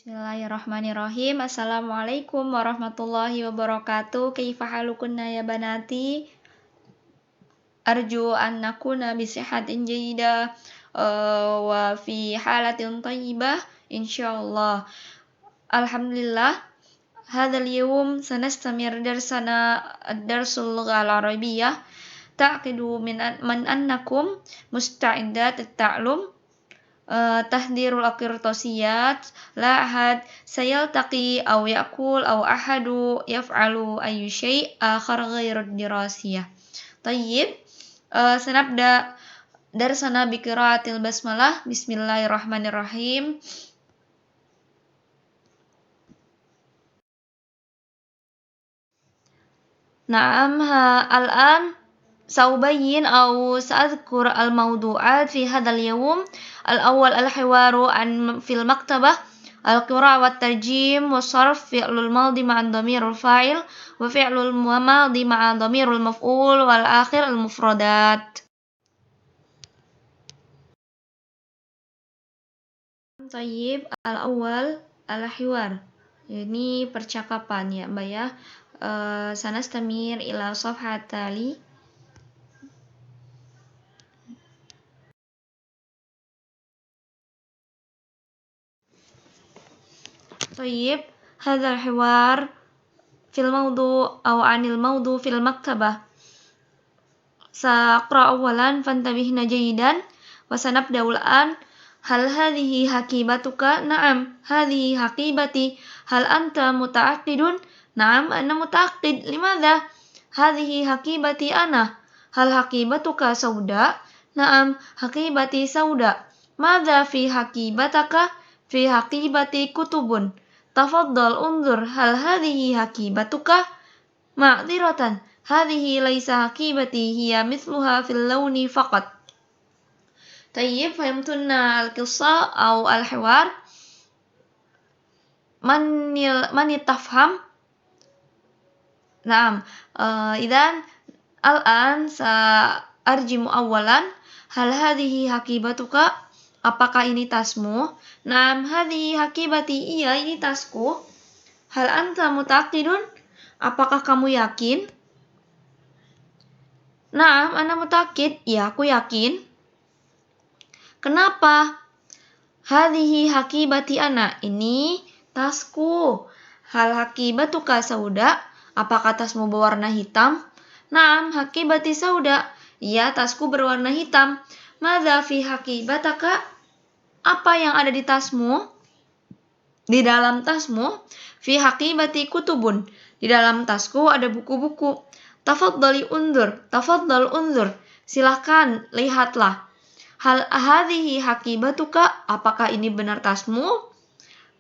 Bismillahirrahmanirrahim. Assalamualaikum warahmatullahi wabarakatuh. Kaifa halukunna ya banati? Arju an nakuna bisihatin jayidah wa fi halatin tayyibah insyaallah. Alhamdulillah. Hadzal yawm sanastamir darsana ad-darsul lughah al-arabiyyah. Ta'qidu man annakum musta'iddat at-ta'lum. Tahdirul aqirtosiyat la ahad sayaltaqi aw ya'kul aw ahadu yaf'alu ayyu syai' akhar ghairu dirasiyah. Tayyib, sanabda darsana bi qiraatil basmalah. Bismillahirrahmanirrahim. Na'am, al-an سأبين أو سأذكر الموضوعات في هذا اليوم. الأول الحوار عن في المكتبة، القراءة والترجيم والصرف، فعل الماضي مع ضمير الفاعل وفعل الماضي مع ضمير المفعول، والآخر المفردات. طيب، الأول الحوار. Ini percakapan ya Mbak ya. Sanastamir ila safhat tali. طيب، هذا الحوار في الموضوع أو عن الموضوع في المكتبة. سأقرأ أولا فانتبهنا جيدا وسنبدأ الآن. هل هذه حقيبتك؟ نعم، هذه حقيبتي. هل أنت متأكد؟ نعم، أنا متأكد. لماذا؟ هذه حقيبتي أنا. هل حقيبتك سوداء؟ نعم، حقيبتي سوداء. ماذا في حقيبتك؟ في حقيبتي كتب. تفضل انظر. هل هذه حقيبتك؟ معذرة، هذه ليس حقيبتي، هي مثلها في اللون فقط. طيب، فهمتنا القصة أو الحوار؟ من يتفهم؟ نعم. إذن الآن سأرجم أولا. هل هذه حقيبتك؟ Apakah ini tasmu? Naam, hadhihi hakibati. Iya, ini tasku. Hal anta mutaqidun? Apakah kamu yakin? Naam, ana mutaqid. Iya, aku yakin. Kenapa? Hadhihi hakibati ana. Ini tasku. Hal hakibatuka sauda? Apakah tasmu berwarna hitam? Naam, hakibati sauda. Iya, tasku berwarna hitam. Madza fi hakibataka? Apa yang ada di tasmu? Di dalam tasmu? Fi haqibati kutubun. Di dalam tasku ada buku-buku. Tafaddali undur. Tafaddal undur. Silakan, lihatlah. Hal hadhihi haqibatuka? Apakah ini benar tasmu?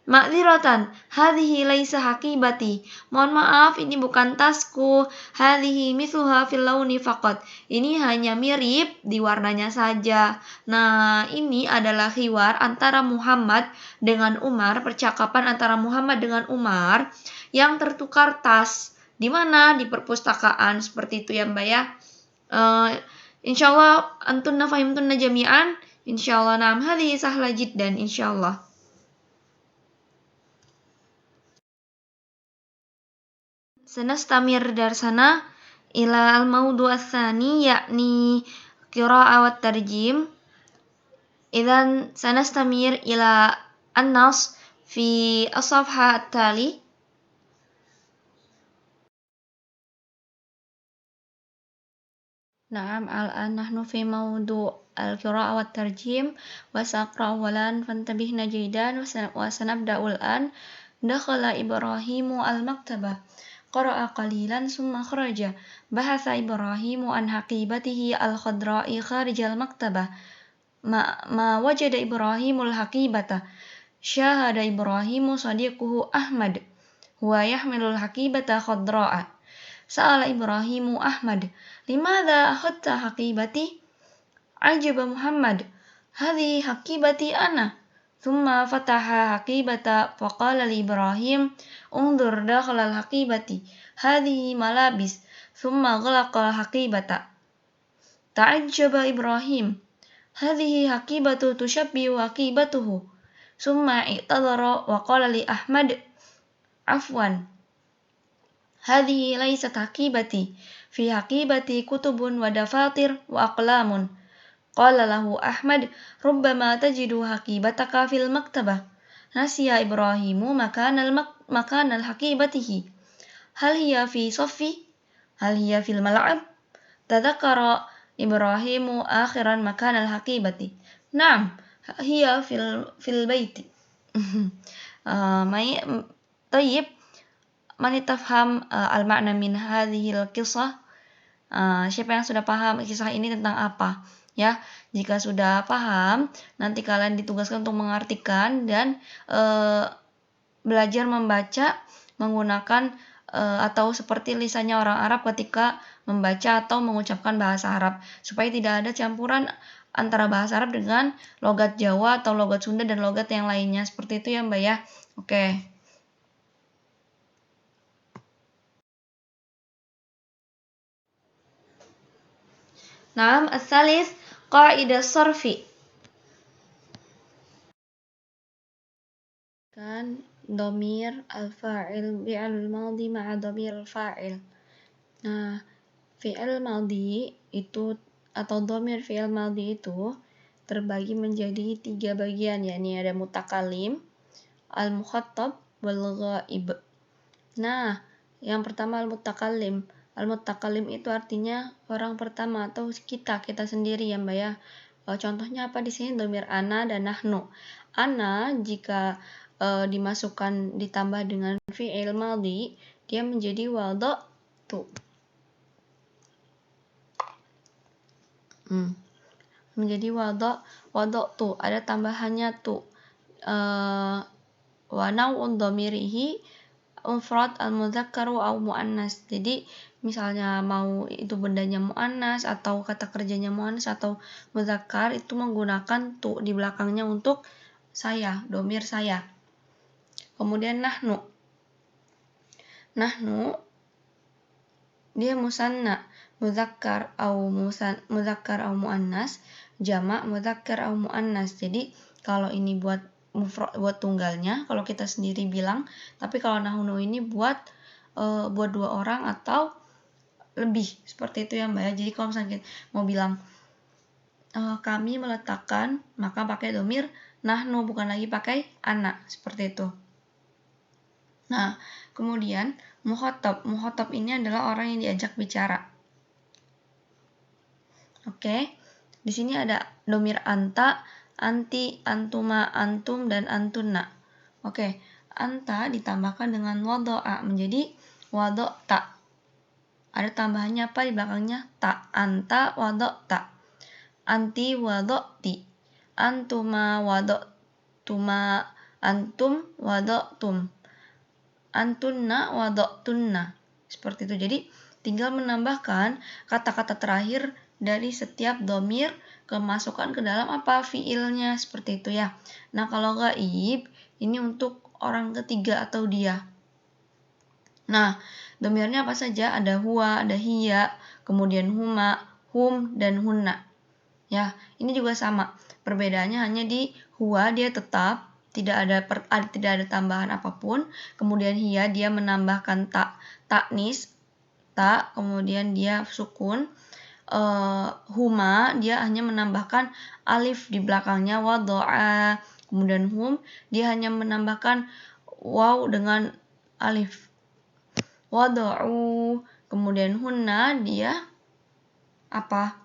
Ma'dziratan, hadhihi laisa haqibati. Mohon maaf, ini bukan tasku. Hadhihi mithluha fil launi faqat. Ini hanya mirip di warnanya saja. Nah, ini adalah hiwar antara Muhammad dengan Umar, percakapan antara Muhammad dengan Umar yang tertukar tas. Di mana? Di perpustakaan, seperti itu ya Mbak ya. Insyaallah antunna fahimtunna jami'an. Insyaallah, naam, hadhihi sahla jiddan insyaallah. سنستمر درسنا إلى الموضوع الثاني يعني قراءة والترجيم. إذن سنستمر إلى النص في الصفحة التالي. نعم، الآن نحن في موضوع القراءة والترجيم وسأقرأ أولا فانتبهنا جيدا وسنبدأ الآن. دخل إبراهيم المكتبة. قرأ قليلا ثم خرج. بحث إبراهيم عن حقيبته الخضراء خارج المكتبة. ما وجد إبراهيم الحقيبة. شاهد إبراهيم صديقه أحمد هو يحمل الحقيبة خضراء. سأل إبراهيم أحمد: لماذا أخذت حقيبتي؟ عجب محمد: هذه حقيبتي أنا. ثم فتح حقيبة فقال لإبراهيم: انظر داخل الحقيبة، هذه ملابس. ثم غلق الحقيبة. تعجب إبراهيم: هذه حقيبة تشبه حقيبته. Summa i'tadhara wa qala li Ahmad, afwan, hadhihi laysat haqibati, fi haqibati kutubun wa dafatir wa aqlamun. Qala lahu Ahmad, rubbama tajidu haqibataka fil maktabah. Nasiya Ibrahimu makanal haqibatihi. Hal hiya fi saffi? Hal hiya fil mal'ab? Tadhakkara Ibrahimu akhiran makanal haqibati. Naam, hiya fil baiti. طيب من tafham al-ma'na min hadhil qisah? Siapa yang sudah paham kisah ini tentang apa? Ya, jika sudah paham, nanti kalian ditugaskan untuk mengartikan dan belajar membaca menggunakan atau seperti lisannya orang Arab ketika membaca atau mengucapkan bahasa Arab, supaya tidak ada campuran antara bahasa Arab dengan logat Jawa atau logat Sunda dan logat yang lainnya. Seperti itu ya Mbak ya. Oke. Naam, as-salis qaidah sarfi. Kan dhamir al-fa'il fi'il madhi ma'a dhamir al-fa'il. Nah, fi'il madhi itu atau dhamir fi'il madhi itu terbagi menjadi 3 bagian, yakni ada mutakalim, al-mukhattab, wal ghaib. Nah, yang pertama al-mutakalim. Al-mutakalim itu artinya orang pertama atau kita sendiri ya Mbak ya. Contohnya apa di sini? Dhamir ana dan nahnu. Ana jika dimasukkan ditambah dengan fi'il madhi, dia menjadi wada'tu. Menjadi wada'tu, ada tambahannya tu. Wa naw'un dhamirihi mufrad al-mudzakkaru au muannas. Jadi misalnya mau itu bendanya muannas atau kata kerjanya muannas atau mudzakkar, itu menggunakan tu di belakangnya untuk saya, dhamir saya. Kemudian nahnu. Nahnu dia musanna, mudzakkar au muannas, jamak mudzakkar au muannas. Jadi kalau ini buat tunggalnya, kalau kita sendiri bilang, tapi kalau nahnu ini buat 2 orang atau lebih, seperti itu ya Mbak ya. Jadi kalau misalnya mau bilang kami meletakkan, maka pakai dhamir nahnu, bukan lagi pakai ana, seperti itu. Nah, kemudian mukhatab ini adalah orang yang diajak bicara. Oke. Di sini ada dhamir anta, anti, antuma, antum, dan antunna. Oke, anta ditambahkan dengan wado'a menjadi wado'ta. Ada tambahannya apa di belakangnya? Ta. Anta wado'ta. Anti wado'ti. Antuma wado'tuma. Antum wado'tum. Antunna wado'tunna. Seperti itu. Jadi tinggal menambahkan kata-kata terakhir dari setiap dhamir kemasukan ke dalam apa? Fiilnya, seperti itu ya. Nah, kalau ghaib ini untuk orang ketiga atau dia. Nah, dhamirnya apa saja? Ada huwa, ada hiya, kemudian huma, hum, dan hunna. Ya, ini juga sama. Perbedaannya hanya di huwa dia tetap tidak ada tambahan apapun. Kemudian hiya dia menambahkan taknis, ta, kemudian dia sukun. Huma dia hanya menambahkan alif di belakangnya, wado'a. Kemudian hum dia hanya menambahkan waw dengan alif, wado'u. Kemudian hunna dia apa?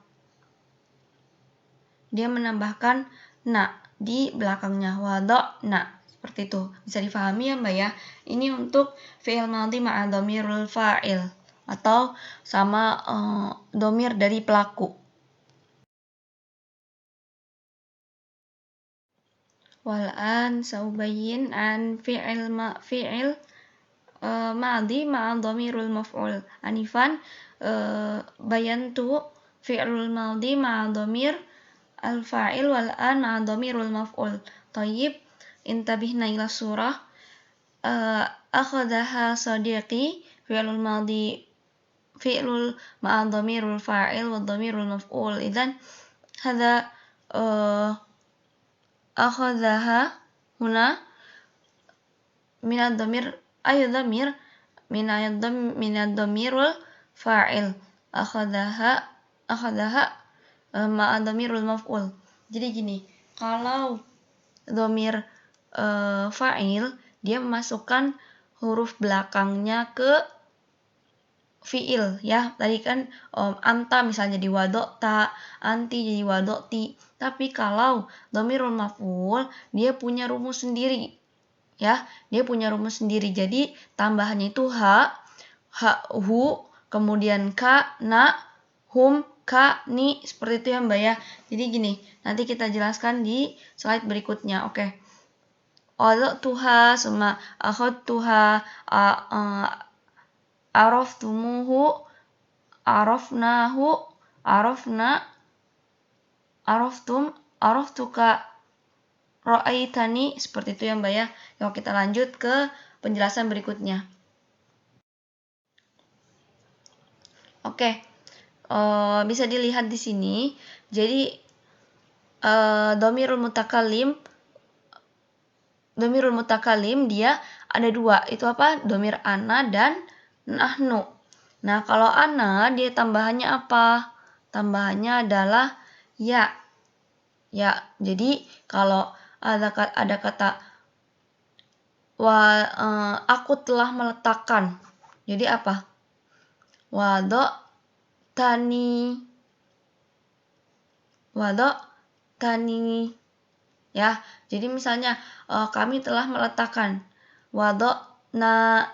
Dia menambahkan na di belakangnya, wado'na. Seperti itu. Bisa difahami ya Mbak ya. Ini untuk fi'il madhi ma'a dhamirul fa'il atau sama dhamir dari pelaku. Wal'an saubayyin an fi'il madhi ma'a dhamirul maf'ul. Anifan bayantu fi'lul madhi ma'a dhamir al-fa'il wal'an ma'a dhamirul maf'ul. Tayyib, intabihna ila surah. Akhadaha sadiqi fi'lul madhi fi'lul ma'a dhamirul fa'il wa dhamirul maf'ul. Idzan hadza akhadhaha huna minad dhamir ayu dhamir minad dhamirul fa'il akhadaha ma'a dhamirul maf'ul. Jadi gini, kalau dhamir fa'il dia memasukkan huruf belakangnya ke fi'il ya. Tadi kan anta misalnya di wadokta, anti jadi wadokti. Tapi kalau dhamirul maf'ul dia punya rumus sendiri. Ya, dia punya rumus sendiri. Jadi tambahannya itu hu, kemudian ka, na, hum, ka, ni, seperti itu ya Mbak ya. Jadi gini, nanti kita jelaskan di slide berikutnya. Oke. Tuha sama tuha araftumuhu, arafnahu, arafna, araftum, araftuka, ra'aitani, seperti itu ya Mbak ya. Yuk kita lanjut ke penjelasan berikutnya. Oke. Bisa dilihat di sini. Jadi dhamirul mutakalim dia ada dua. Itu apa? Dhamir ana dan nahnu. Nah, kalau ana dia tambahannya apa? Tambahannya adalah ya. Ya. Jadi kalau ada kata aku telah meletakkan. Jadi apa? Tani ya. Jadi misalnya kami telah meletakkan na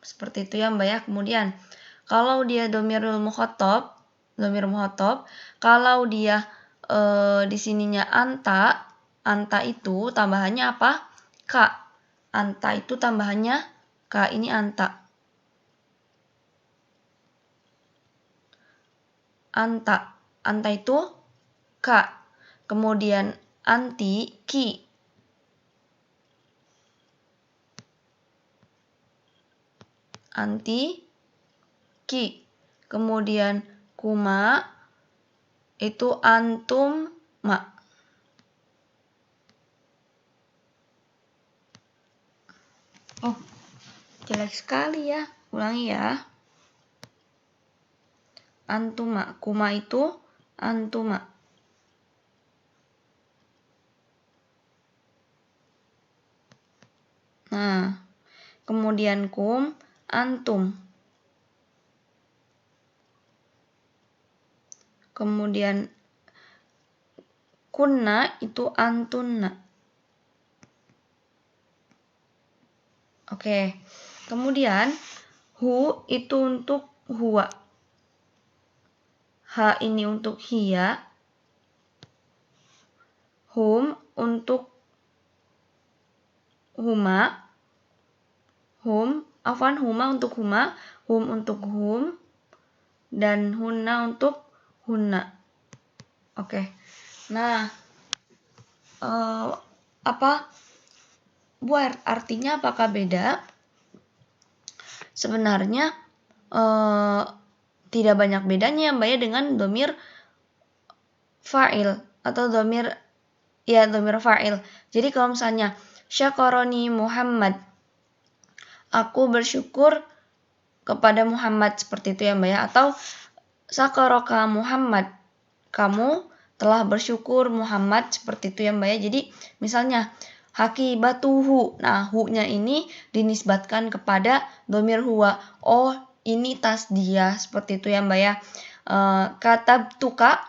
seperti itu ya Mbak ya. Kemudian kalau dia dhamir mukhatab, kalau dia di sininya anta itu tambahannya apa? Ka. Anta itu tambahannya ka. Ini anta. Anta itu ka. Kemudian anti ki. Kemudian kuma itu antum ma. Oh, jelek sekali ya. Ulangi ya. Antuma. Kuma itu antuma. Nah, kemudian kum antum. Kemudian kunna itu antunna. Oke. Kemudian hu itu untuk huwa. Ha ini untuk hiya. Hum untuk huma. Huma untuk huma. Hum untuk hum. Dan hunna untuk hunna. Oke. Nah, artinya apakah beda? Sebenarnya tidak banyak bedanya Mbak ya dengan dhamir fa'il atau dhamir fa'il. Jadi kalau misalnya syakaroni Muhammad, aku bersyukur kepada Muhammad, seperti itu ya Mbak ya. Atau syakaraka Muhammad, kamu telah bersyukur Muhammad, seperti itu ya Mbak ya. Jadi misalnya hakibatuhu, nah hu-nya ini dinisbatkan kepada dhamir huwa. Oh, ini tas dia, seperti itu ya Mbak ya. Katabtuka,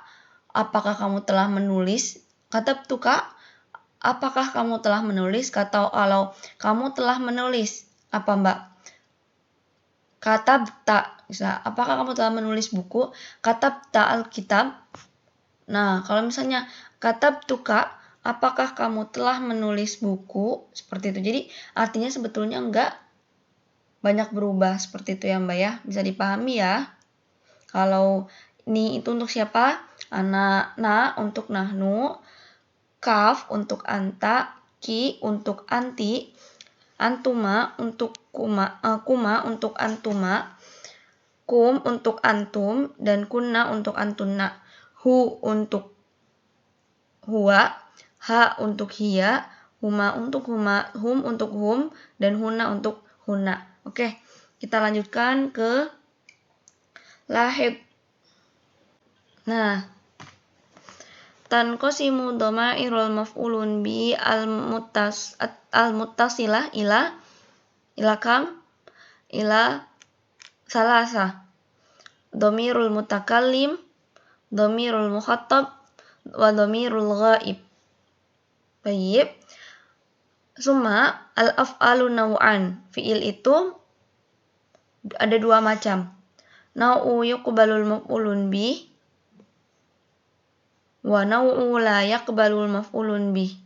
apakah kamu telah menulis? Katabtuka, apakah kamu telah menulis? Kalau kamu telah menulis, apa Mbak? Katabta, apakah kamu telah menulis buku? Katabta alkitab. Nah, kalau misalnya katabtuka, apakah kamu telah menulis buku? Seperti itu. Jadi artinya sebetulnya enggak banyak berubah, seperti itu ya Mbak ya. Bisa dipahami ya. Kalau ni itu untuk siapa? Na untuk nahnu, kaf untuk anta, ki untuk anti, antuma untuk kuma untuk antuma, kum untuk antum, dan kunna untuk antunna. Hu untuk huwa, Ha untuk hiya, huma untuk huma, hum untuk hum, dan huna untuk huna. Oke, kita lanjutkan ke lahib. Nah, tanqasimu dhamairul maf'ulun bi al-muttasilah ila kam? Ila salasa. Dhamirul mutakallim, dhamirul mukhatab, wa dhamirul ghaib. Baik. Summa al-af'alu naw'an. Fi'il itu ada dua macam. Nau'u yuqbalul maf'ulun bi wa nau'u la yaqbalul maf'ulun bi.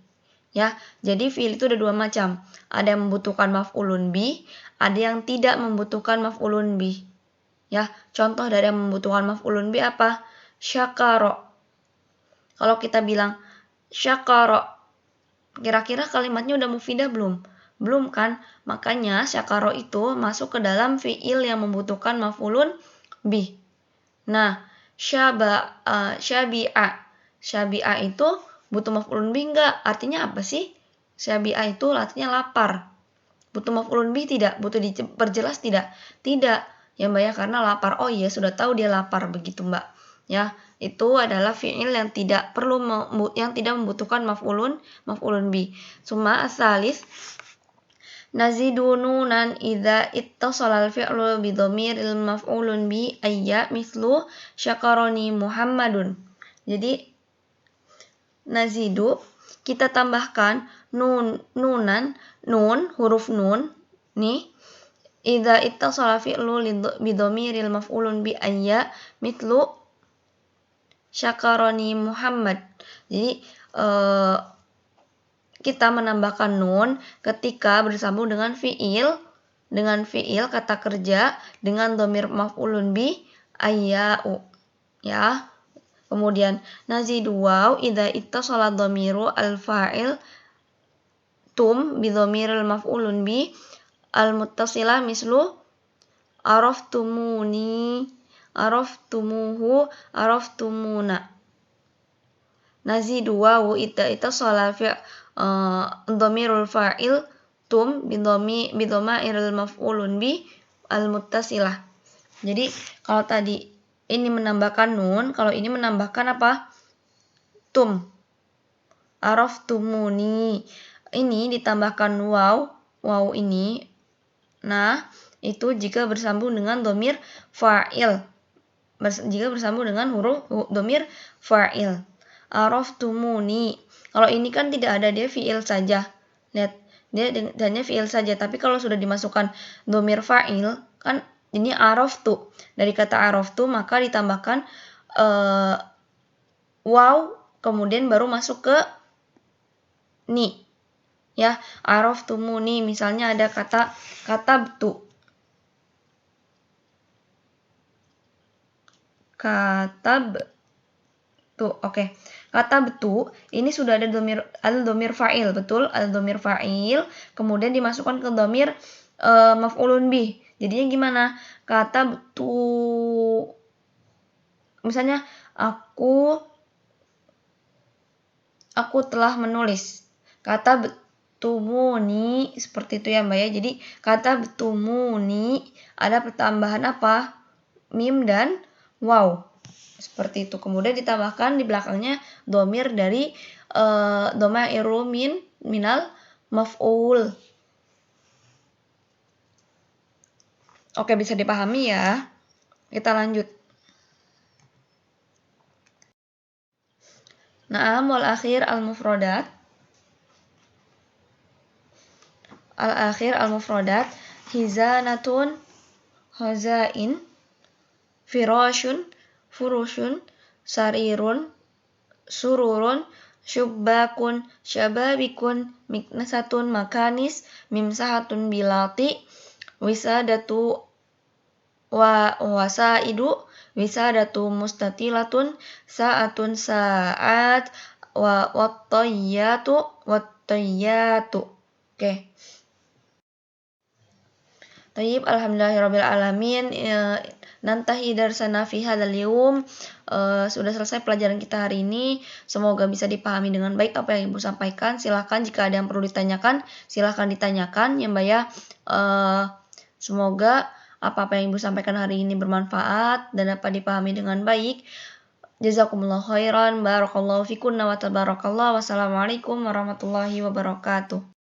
Ya, jadi fi'il itu ada dua macam. Ada yang membutuhkan maf'ulun bi, ada yang tidak membutuhkan maf'ulun bi. Ya, contoh dari yang membutuhkan maf'ulun bi apa? Syakara. Kalau kita bilang syakara, kira-kira kalimatnya udah mufidah belum? Belum kan? Makanya syakara itu masuk ke dalam fi'il yang membutuhkan maf'ulun bi. Nah, syabi'a. Syabi'a itu butuh maf'ulun bi enggak? Artinya apa sih? Syabi'a itu artinya lapar. Butuh maf'ulun bi tidak? Butuh diperjelas tidak? Tidak. Ya Mbak ya, karena lapar. Oh iya, sudah tahu dia lapar begitu Mbak. Ya, itu adalah fi'il yang tidak membutuhkan maf'ulun bi. Summa asalis nazidu nunan idza ittasala al-fi'lu bi dhamiril maf'ulun bi ayya mislu syakaroni Muhammadun. Jadi nazidu kita tambahkan nunan, huruf nun nih, idza ittasala fi'lu bi dhamiril maf'ulun bi ayya mitlu syakaroni Muhammad. Jadi kita menambahkan nun ketika bersambung dengan fi'il kata kerja dengan dhamir maf'ulun bi ayya'u. Ya. Kemudian nazidu waw idza ittasala dhamiru al-fa'il tum bi dhamiril maf'ulun bi al-muttasilah mislu araftumuni, araftumuhu, araftumuna. Nazidu waw idza ittasala dhamirul fa'il tum bi dhamairil maf'ulun bi al-muttasilah. Jadi kalau tadi ini menambahkan nun, kalau ini menambahkan apa? Tum. Araftumuni. Ini ditambahkan waw ini. Nah, itu jika bersambung dengan dhamir fa'il. Jika bersambung dengan huruf dhamir fa'il. Araftumuni. Kalau ini kan tidak ada, dia fi'il saja. Lihat, dia hanya fi'il saja. Tapi kalau sudah dimasukkan dhamir fa'il, kan ini araftu. Dari kata araftu maka ditambahkan waw, kemudian baru masuk ke ni. Ya, araftumuni, misalnya ada kata katabtu. Katabtu. Oke. Katabtu ini sudah ada al-dhamir fa'il, betul? Al-dhamir fa'il, kemudian dimasukkan ke dhamir maf'ulun bih. Jadinya gimana? Katabtu, misalnya aku telah menulis. Katabtumuni, seperti itu ya Mbak ya. Jadi katabtumuni ada pertambahan apa? Mim dan waw. Seperti itu. Kemudian ditambahkan di belakangnya dhamir dari dhamairu minal maf'ul. Oke, bisa dipahami ya. Kita lanjut. Na'am wal akhir al-mufradat. Al-akhir al-mufradat hizanatun, hazain, firashun, furushun, sarirun, sururun, syubbakun, syababikun, miknasatun, makanis, mimsahatun bilati, wisadatu wasaidu, wisadatu mustatilatun, sa'atun sa'at, wattayyatu. Oke. Tayyib, alhamdulillahirabbil alamin. Nantahi darsana fi hadzal yaum. Sudah selesai pelajaran kita hari ini. Semoga bisa dipahami dengan baik apa yang Ibu sampaikan. Silakan jika ada yang perlu ditanyakan, silakan ditanyakan ya Mbak ya. Semoga apa-apa yang Ibu sampaikan hari ini bermanfaat dan dapat dipahami dengan baik. Jazakumullah khairan, barakallahu fikunna wa tabarakallah. Wassalamualaikum warahmatullahi wabarakatuh.